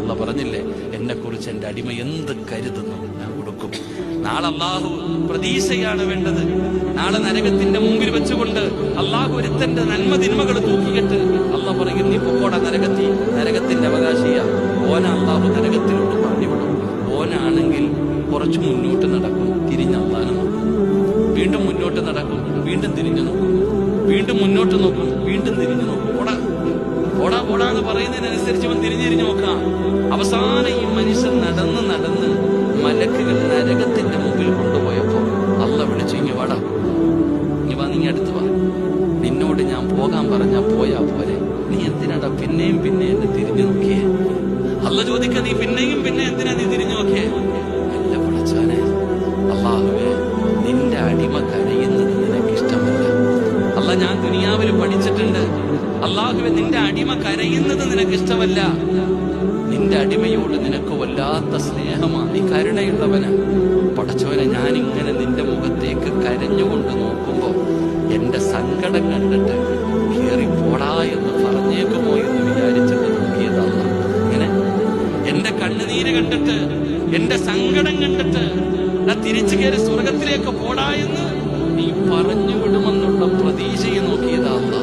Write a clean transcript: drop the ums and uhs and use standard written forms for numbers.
അള്ളാഹ് പറഞ്ഞില്ലേ, എന്നെ കുറിച്ച് എന്റെ അടിമ എന്ത് കരുതുന്നു ഞാൻ കൊടുക്കും. നാളെ അള്ളാഹു പ്രതീക്ഷയാണ് വേണ്ടത്. നാളെ നരകത്തിന്റെ മുമ്പിൽ വെച്ചുകൊണ്ട് അള്ളാഹു ഒരുത്തന്റെ നന്മ തിന്മകൾ തൂക്കിയിട്ട് അള്ളാഹ് പറയും, നീ പൊക്കോടാ നരകത്തിന്റെ അവകാശിയ. ഓന അള്ളാഹു നരകത്തിലോട്ട് പറഞ്ഞുവിടും. ഓനാണെങ്കിൽ കുറച്ചു മുന്നോട്ട് നടക്കും, തിരിഞ്ഞ് അള്ളാഹനെ നോക്കും. വീണ്ടും മുന്നോട്ട് നടക്കും, വീണ്ടും തിരിഞ്ഞു നോക്കും. വീണ്ടും മുന്നോട്ട് നോക്കും, വീണ്ടും തിരിഞ്ഞു നോക്കും. പോടാ എന്ന് പറയുന്നതിനനുസരിച്ച് ഇവൻ തിരിഞ്ഞിരിഞ്ഞു നോക്കാം. അവസാനം ഈ മനുഷ്യൻ നടന്ന് മലക്കുകൾ നരകത്തിന്റെ മുമ്പിൽ കൊണ്ടുപോയപ്പോ അള്ളാഹ് വിളിച്ചു, ഇങ്ങ് വാടാ, നീ അടുത്ത് വാ. നിന്നോട് ഞാൻ പോകാൻ പറഞ്ഞാ പോയാ പോരെ, നീ എന്തിനാടാ പിന്നെയും എന്നെ തിരിഞ്ഞു നോക്കിയേ? അള്ളാഹ് ചോദിക്ക, നീ പിന്നെയും എന്തിനാ നീ തിരിഞ്ഞു നോക്കിയേ? അല്ല പഠിച്ചാനെ, അള്ളാഹുവേ, നിന്റെ അടിമ കരയുന്നത് നിനക്കിഷ്ടമല്ല. അള്ളാഹ്, ഞാൻ ദുനിയാവിൽ പഠിച്ചിട്ടുണ്ട്, അള്ളാഹുവേ, നിന്റെ അടിമ കരയുന്നത് നിനക്കിഷ്ടമല്ല. നിന്റെ അടിമയോട് നിനക്ക് വല്ലാത്ത സ്നേഹമാണ്, നീ കരുണയുള്ളവനാ. പടച്ചോനെ, ഞാനിങ്ങനെ നിന്റെ മുഖത്തേക്ക് കരഞ്ഞുകൊണ്ട് നോക്കുമ്പോ എന്റെ സങ്കടം കണ്ടിട്ട് കേറി പോടാ എന്ന് പറഞ്ഞേക്കുമോ എന്ന് വിചാരിച്ചിട്ട് നോക്കിയതല്ല. ഇങ്ങനെ എന്റെ കണ്ണുനീര് കണ്ടിട്ട്, എന്റെ സങ്കടം കണ്ടിട്ട് തിരിച്ചു കയറി സ്വർഗത്തിലേക്ക് പോടാ എന്ന് നീ പറഞ്ഞു വിടുമെന്നുള്ള പ്രതീക്ഷയെ നോക്കിയതല്ല.